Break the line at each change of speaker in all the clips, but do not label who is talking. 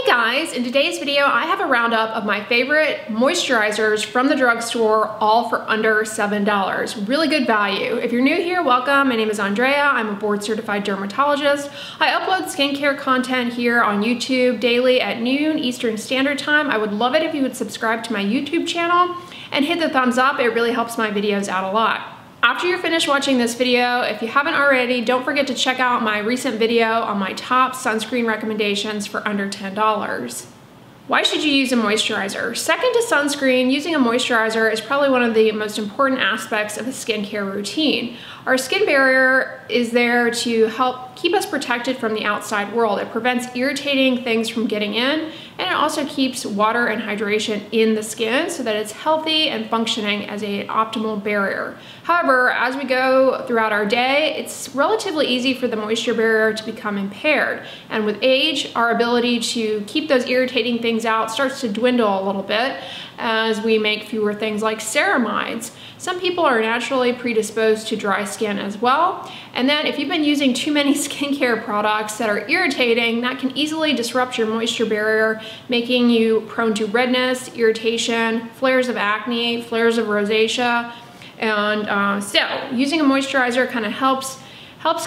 Guys, in today's video I have a roundup of my favorite moisturizers from the drugstore, all for under $7. Really good value. If you're new here, welcome. My name is Andrea. I'm a board certified dermatologist. I upload skincare content here on YouTube daily at noon Eastern Standard Time. I would love it if you would subscribe to my YouTube channel and hit the thumbs up. It really helps my videos out a lot. After you're finished watching this video, if you haven't already, don't forget to check out my recent video on my top sunscreen recommendations for under $10. Why should you use a moisturizer? Second to sunscreen, using a moisturizer is probably one of the most important aspects of a skincare routine. Our skin barrier is there to help keep us protected from the outside world. It prevents irritating things from getting in, and it also keeps water and hydration in the skin so that it's healthy and functioning as an optimal barrier. However, as we go throughout our day, it's relatively easy for the moisture barrier to become impaired. And with age, our ability to keep those irritating things out starts to dwindle a little bit as we make fewer things like ceramides. Some people are naturally predisposed to dry skin as well. And then if you've been using too many skincare products that are irritating, that can easily disrupt your moisture barrier, making you prone to redness, irritation, flares of acne, flares of rosacea. And so using a moisturizer kind of helps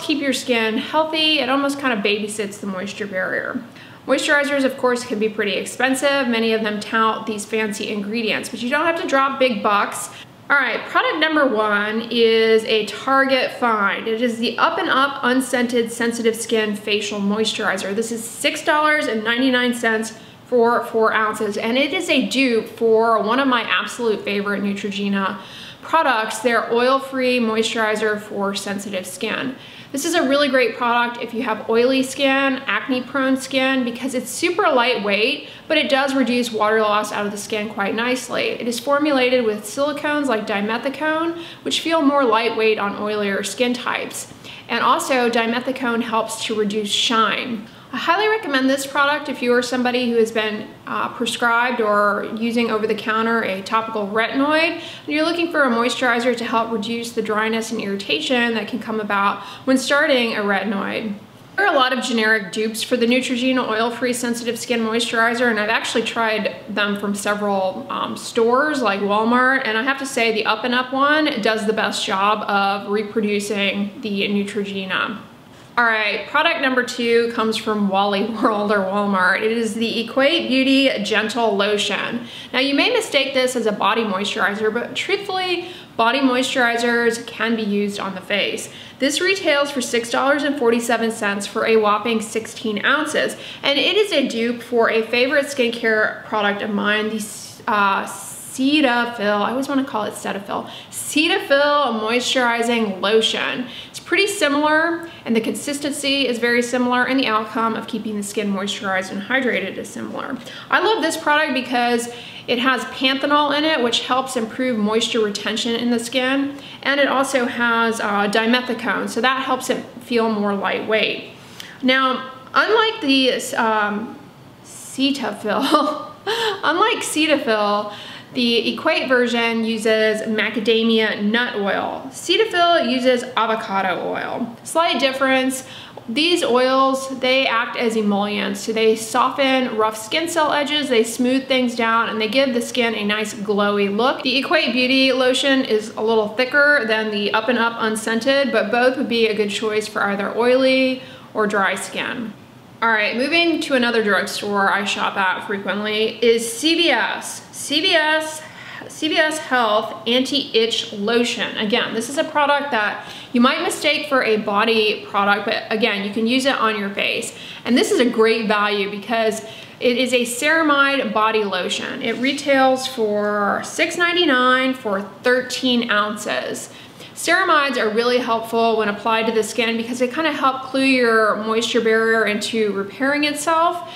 keep your skin healthy. It almost kind of babysits the moisture barrier. Moisturizers, of course, can be pretty expensive. Many of them tout these fancy ingredients, but you don't have to drop big bucks. All right, product number one is a Target find. It is the Up and Up Unscented Sensitive Skin Facial Moisturizer. This is $6.99 for 4 ounces, and it is a dupe for one of my absolute favorite Neutrogena products, their oil-free moisturizer for sensitive skin. This is a really great product if you have oily skin, acne-prone skin, because it's super lightweight, but it does reduce water loss out of the skin quite nicely. It is formulated with silicones like dimethicone, which feel more lightweight on oilier skin types. And also, dimethicone helps to reduce shine. I highly recommend this product if you are somebody who has been prescribed or using over the counter a topical retinoid, and you're looking for a moisturizer to help reduce the dryness and irritation that can come about when starting a retinoid. There are a lot of generic dupes for the Neutrogena Oil-Free Sensitive Skin Moisturizer, and I've actually tried them from several stores like Walmart, and I have to say the Up and Up one does the best job of reproducing the Neutrogena. All right, product number two comes from Wally World or Walmart. It is the Equate Beauty Gentle Lotion. Now you may mistake this as a body moisturizer, but truthfully, body moisturizers can be used on the face. This retails for $6.47 for a whopping 16 ounces. And it is a dupe for a favorite skincare product of mine, the Cetaphil, I always want to call it Cetaphil, Cetaphil Moisturizing Lotion. It's pretty similar, and the consistency is very similar, and the outcome of keeping the skin moisturized and hydrated is similar. I love this product because it has panthenol in it, which helps improve moisture retention in the skin, and it also has dimethicone, so that helps it feel more lightweight. Now, unlike the Cetaphil, the Equate version uses macadamia nut oil. Cetaphil uses avocado oil. Slight difference, these oils, they act as emollients, so they soften rough skin cell edges, they smooth things down, and they give the skin a nice glowy look. The Equate Beauty Lotion is a little thicker than the Up and Up Unscented, but both would be a good choice for either oily or dry skin. All right, moving to another drugstore I shop at frequently is CVS. CVS Health Anti-Itch Lotion. Again, this is a product that you might mistake for a body product, but again, you can use it on your face. And this is a great value because it is a ceramide body lotion. It retails for $6.99 for 13 ounces. Ceramides are really helpful when applied to the skin because they kind of help clue your moisture barrier into repairing itself.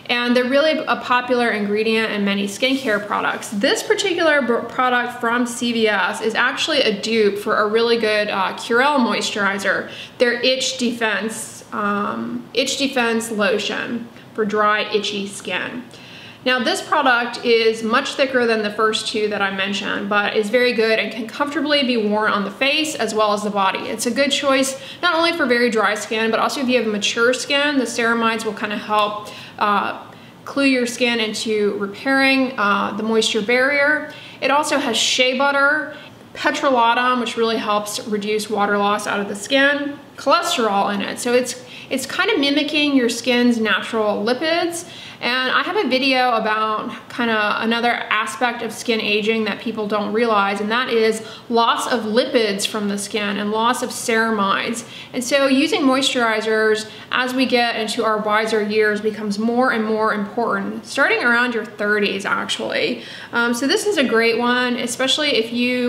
And they're really a popular ingredient in many skincare products. This particular product from CVS is actually a dupe for a really good Curel moisturizer, their Itch Defense Lotion for dry, itchy skin. Now this product is much thicker than the first two that I mentioned, but is very good and can comfortably be worn on the face as well as the body. It's a good choice not only for very dry skin, but also if you have mature skin, the ceramides will kind of help clue your skin into repairing the moisture barrier. It also has shea butter, petrolatum, which really helps reduce water loss out of the skin, cholesterol in it. So it's kind of mimicking your skin's natural lipids. And I have a video about kind of another aspect of skin aging that people don't realize, and that is loss of lipids from the skin and loss of ceramides. And so using moisturizers as we get into our wiser years becomes more and more important, starting around your 30s actually. So this is a great one, especially if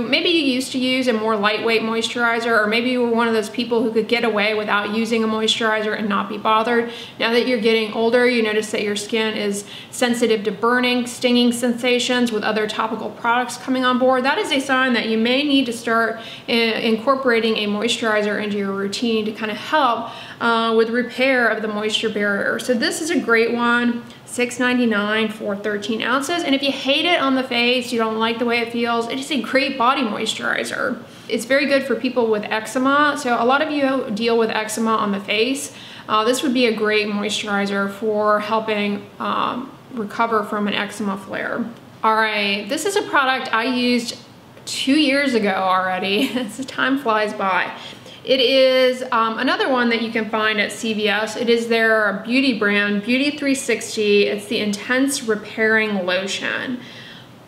maybe you used to use a more lightweight moisturizer, or maybe you were one of those people who could get away without using a moisturizer and not be bothered. Now that you're getting older, you notice that your skin is sensitive to burning, stinging sensations with other topical products coming on board. That is a sign that you may need to start incorporating a moisturizer into your routine to kind of help with repair of the moisture barrier. So this is a great one, $6.99 for 13 ounces. And if you hate it on the face, you don't like the way it feels, it is a great body moisturizer. It's very good for people with eczema. So a lot of you deal with eczema on the face. This would be a great moisturizer for helping recover from an eczema flare. All right, this is a product I used 2 years ago already. The time flies by. It is another one that you can find at CVS. It is their beauty brand, Beauty 360. It's the Intense Repairing Lotion.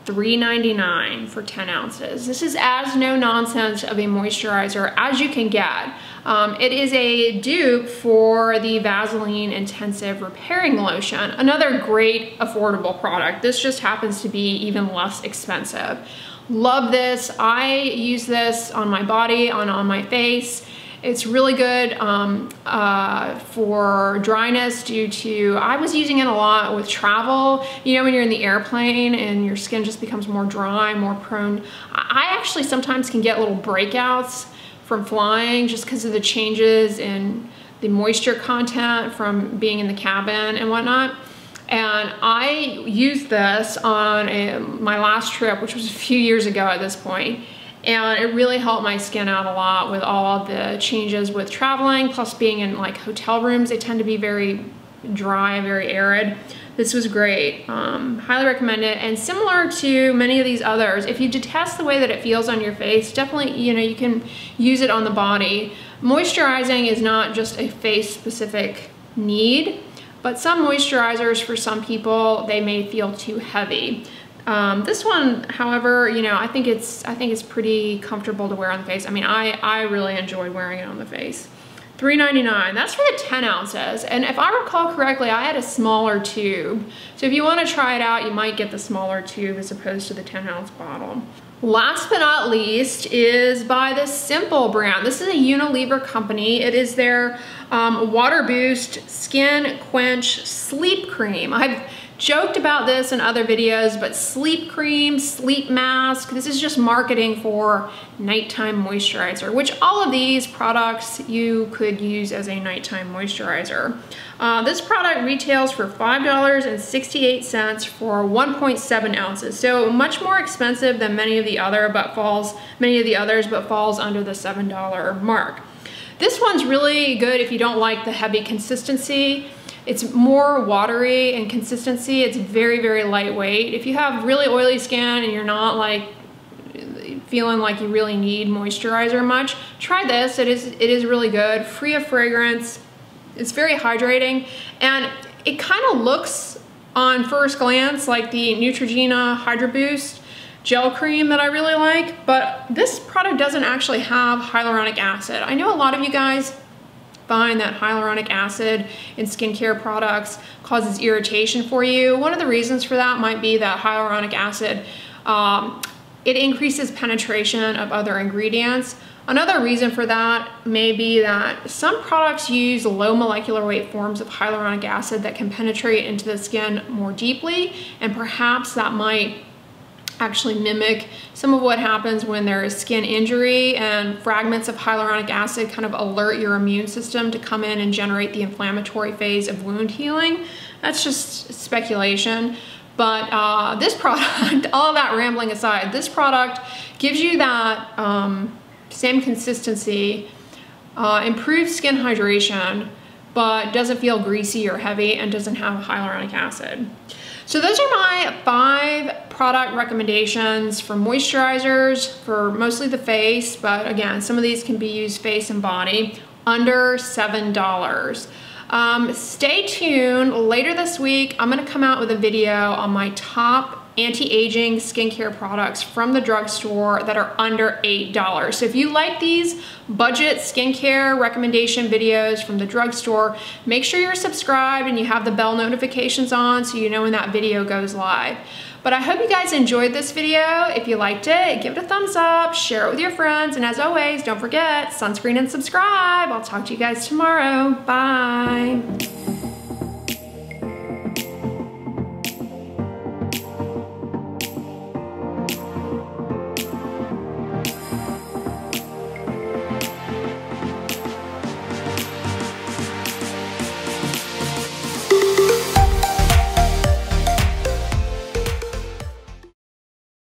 $3.99 for 10 ounces. This is as no nonsense of a moisturizer as you can get. It is a dupe for the Vaseline Intensive Repairing Lotion, another great affordable product. This just happens to be even less expensive. Love this. I use this on my body, on my face. It's really good for dryness due to, I was using it a lot with travel. You know, when you're in the airplane and your skin just becomes more dry, more prone. I actually sometimes can get little breakouts from flying just because of the changes in the moisture content from being in the cabin and whatnot. And I used this on my last trip, which was a few years ago at this point. And it really helped my skin out a lot with all of the changes with traveling, plus being in like hotel rooms. They tend to be very dry, very arid. This was great. Highly recommend it. And similar to many of these others, if you detest the way that it feels on your face, definitely, you know, you can use it on the body. Moisturizing is not just a face specific need, but some moisturizers for some people, they may feel too heavy. This one, however, you know, I think it's pretty comfortable to wear on the face. I mean, I really enjoy wearing it on the face. $3.99, that's for the 10 ounces. And if I recall correctly, I had a smaller tube. So if you want to try it out, you might get the smaller tube as opposed to the 10-ounce bottle. Last but not least is by the Simple brand. This is a Unilever company. It is their Water Boost Skin Quench Sleep Cream. I've joked about this in other videos, but sleep cream, sleep mask, this is just marketing for nighttime moisturizer, which all of these products you could use as a nighttime moisturizer. This product retails for $5.68 for 1.7 ounces. So much more expensive than many of the others, but falls under the $7 mark. This one's really good if you don't like the heavy consistency. It's more watery in consistency. It's very, very lightweight. If you have really oily skin and you're not like feeling like you really need moisturizer much, try this. It is really good, free of fragrance. It's very hydrating, and it kind of looks on first glance like the Neutrogena Hydro Boost gel cream that I really like, but this product doesn't actually have hyaluronic acid. I know a lot of you guys find that hyaluronic acid in skincare products causes irritation for you. One of the reasons for that might be that hyaluronic acid, it increases penetration of other ingredients. Another reason for that may be that some products use low molecular weight forms of hyaluronic acid that can penetrate into the skin more deeply, and perhaps that might actually mimic some of what happens when there is skin injury and fragments of hyaluronic acid kind of alert your immune system to come in and generate the inflammatory phase of wound healing. That's just speculation. But this product, all of that rambling aside, this product gives you that same consistency, improved skin hydration, but doesn't feel greasy or heavy and doesn't have hyaluronic acid. So those are my 5 product recommendations for moisturizers for mostly the face, but again, some of these can be used face and body, under $7. Stay tuned. Later this week, I'm gonna come out with a video on my top anti-aging skincare products from the drugstore that are under $8. So if you like these budget skincare recommendation videos from the drugstore, make sure you're subscribed and you have the bell notifications on so you know when that video goes live. But I hope you guys enjoyed this video. If you liked it, give it a thumbs up, share it with your friends, and as always, don't forget, sunscreen and subscribe. I'll talk to you guys tomorrow. Bye.